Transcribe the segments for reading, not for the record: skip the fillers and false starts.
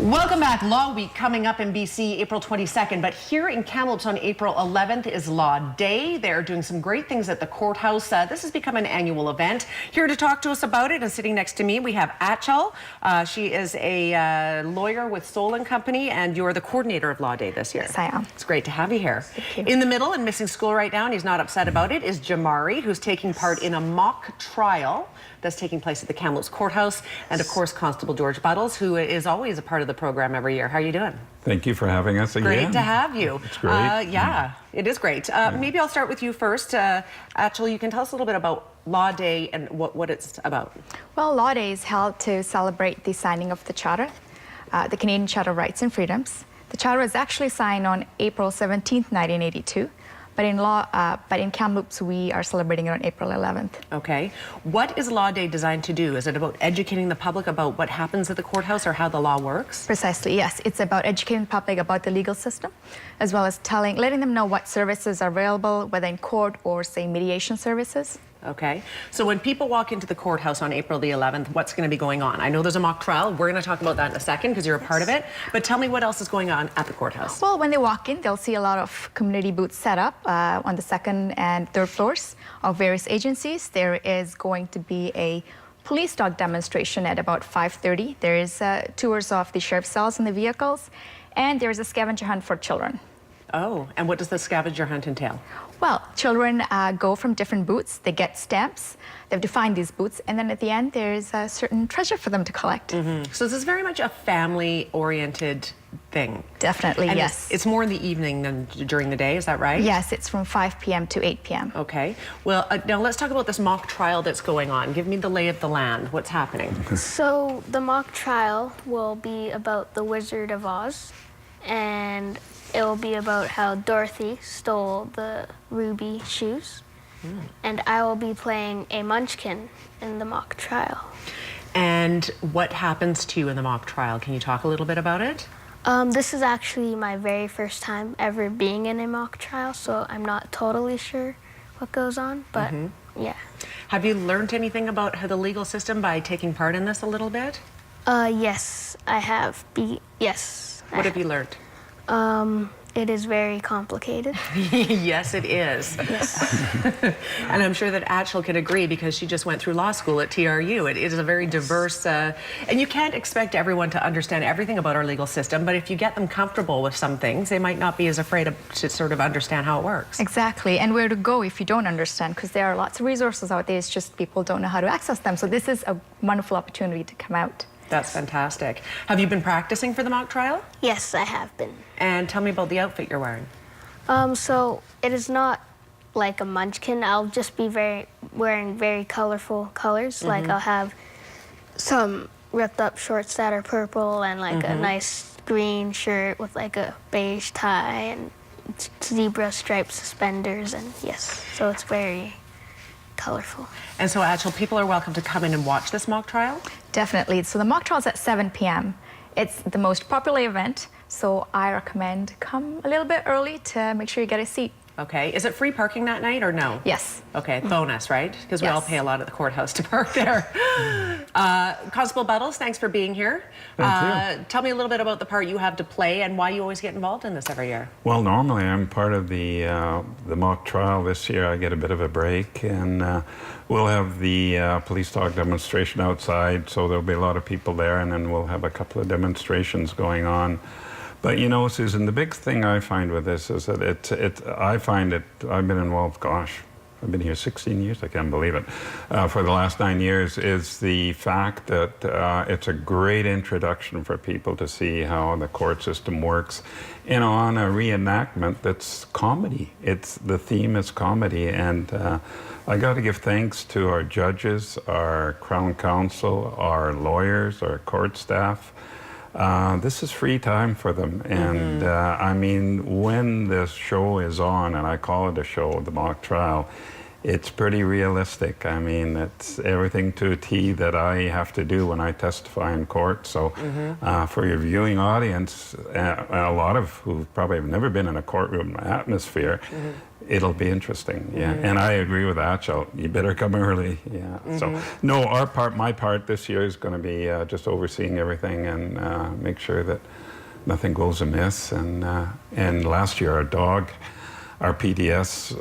Welcome back. Law Week coming up in BC April 22nd, but here in Kamloops on April 11th is Law Day. They're doing some great things at the courthouse. This has become an annual event. Here to talk to us about it and sitting next to me we have Achal. She is a lawyer with Soul & Company, and you're the coordinator of Law Day this year. Yes, I am. It's great to have you here. Thank you. In the middle and missing school right now, and he's not upset about it, is Jamari, who's taking part in a mock trial that's taking place at the Kamloops Courthouse, and of course Constable George Buttles, who is always a part of the program every year. How are you doing? Thank you for having us again. Great to have you. It's great. Yeah, it is great. Maybe I'll start with you first. Actually, you can tell us a little bit about Law Day and what it's about. Well, Law Day is held to celebrate the signing of the Charter, the Canadian Charter of Rights and Freedoms. The Charter was actually signed on April 17th, 1982. But in Kamloops, we are celebrating it on April 11th. Okay. What is Law Day designed to do? Is it about educating the public about what happens at the courthouse or how the law works? Precisely, yes. It's about educating the public about the legal system, as well as letting them know what services are available, whether in court or, say, mediation services. Okay. So when people walk into the courthouse on April the 11th, what's going to be going on? I know there's a mock trial. We're going to talk about that in a second because you're a part of it. But tell me what else is going on at the courthouse. Well, when they walk in, they'll see a lot of community booths set up on the second and third floors of various agencies. There is going to be a police dog demonstration at about 5:30. There is tours of the sheriff's cells and the vehicles, and there is a scavenger hunt for children. Oh, and what does the scavenger hunt entail? Well, children go from different booths. They get stamps. They have to find these booths, and then at the end, there's a certain treasure for them to collect. Mm-hmm. So this is very much a family-oriented thing. Definitely, and yes. It's more in the evening than during the day, is that right? Yes, it's from 5 p.m. to 8 p.m. Okay. Well, now let's talk about this mock trial that's going on. Give me the lay of the land. What's happening? So the mock trial will be about the Wizard of Oz, and it will be about how Dorothy stole the ruby shoes. And I will be playing a munchkin in the mock trial. And what happens to you in the mock trial? Can you talk a little bit about it? This is actually my very first time ever being in a mock trial, so I'm not totally sure what goes on, but yeah. Have you learned anything about the legal system by taking part in this a little bit? Yes, I have. Yes. What have you learned? It is very complicated. Yes, it is. Yes. And I'm sure that Achal can agree because she just went through law school at TRU. It is a very diverse, and you can't expect everyone to understand everything about our legal system, but if you get them comfortable with some things, they might not be as afraid to sort of understand how it works. Exactly, and where to go if you don't understand, because there are lots of resources out there, it's just people don't know how to access them. So this is a wonderful opportunity to come out. That's fantastic. Have you been practicing for the mock trial? Yes, I have been. And tell me about the outfit you're wearing. So it is not like a munchkin. I'll just be wearing very colorful colors. Like I'll have some ripped up shorts that are purple and like a nice green shirt with like a beige tie and zebra striped suspenders, and yes, so it's very colorful. And so, Achal, people are welcome to come in and watch this mock trial? Definitely. So the mock trial is at 7 p.m. It's the most popular event, so I recommend come a little bit early to make sure you get a seat. Okay. Is it free parking that night or no? Yes. Okay, bonus, right? Because we all Yes. pay a lot at the courthouse to park there. Constable Buttles, thanks for being here. Thank you. Tell me a little bit about the part you have to play and why you always get involved in this every year. Well, normally I'm part of the mock trial. This year I get a bit of a break, and we'll have the police dog demonstration outside, so there'll be a lot of people there, and then we'll have a couple of demonstrations going on. But you know, Susan, the big thing I find with this is that I've been involved, gosh, I've been here 16 years, I can't believe it, for the last 9 years, is the fact that it's a great introduction for people to see how the court system works, you know, on a reenactment that's comedy. The theme is comedy, and I got to give thanks to our judges, our Crown Counsel, our lawyers, our court staff. This is free time for them, and I mean, when this show is on, and I call it a show, the mock trial, it's pretty realistic. I mean, it's everything to a T that I have to do when I testify in court. So for your viewing audience, a lot of who probably have never been in a courtroom atmosphere, It'll be interesting, yeah. And I agree with Achel. You better come early, yeah. So, no, my part this year is going to be just overseeing everything and make sure that nothing goes amiss. And last year, our PDS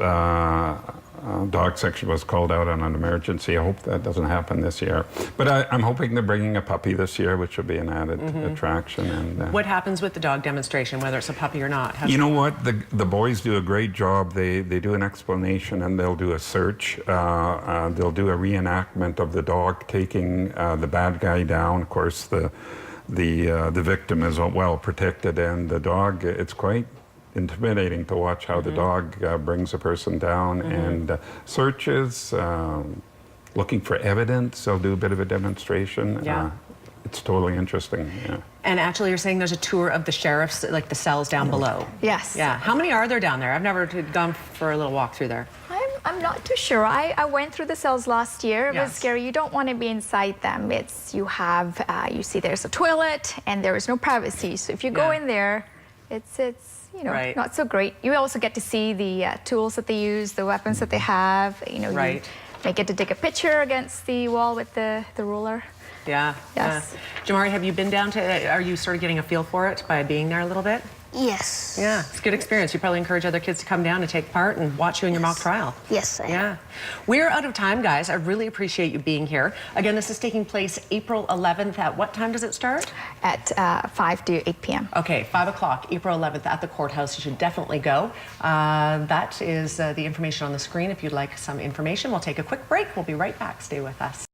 dog section was called out on an emergency. I hope that doesn't happen this year. But I'm hoping they're bringing a puppy this year, which will be an added attraction. And what happens with the dog demonstration, whether it's a puppy or not? You know what? The boys do a great job. They do an explanation and they'll do a search. They'll do a reenactment of the dog taking the bad guy down. Of course, the victim is well protected, and the dog, it's quite intimidating to watch how the dog brings a person down and searches, looking for evidence. They'll do a bit of a demonstration. Yeah. It's totally interesting. Yeah. And actually, you're saying there's a tour of the sheriff's, like the cells down below. Yes. Yeah. How many are there down there? I've never gone for a little walk through there. I'm not too sure. I went through the cells last year. It was Yes. scary. You don't want to be inside them. You see there's a toilet and there is no privacy. So if you go Yeah. in there, it's Right. not so great. You also get to see the tools that they use, the weapons that they have. Right. You may get to take a picture against the wall with the ruler. Yeah. Yes. Yeah. Jamari, have you been down to, are you sort of getting a feel for it by being there a little bit? Yes. Yeah, it's a good experience. You probably encourage other kids to come down and take part and watch you in your mock trial. Yes, I am. Yeah. We're out of time, guys. I really appreciate you being here. Again, this is taking place April 11th. At what time does it start? At 5 to 8 p.m. Okay, 5 o'clock, April 11th at the courthouse. You should definitely go. That is the information on the screen. If you'd like some information, we'll take a quick break. We'll be right back. Stay with us.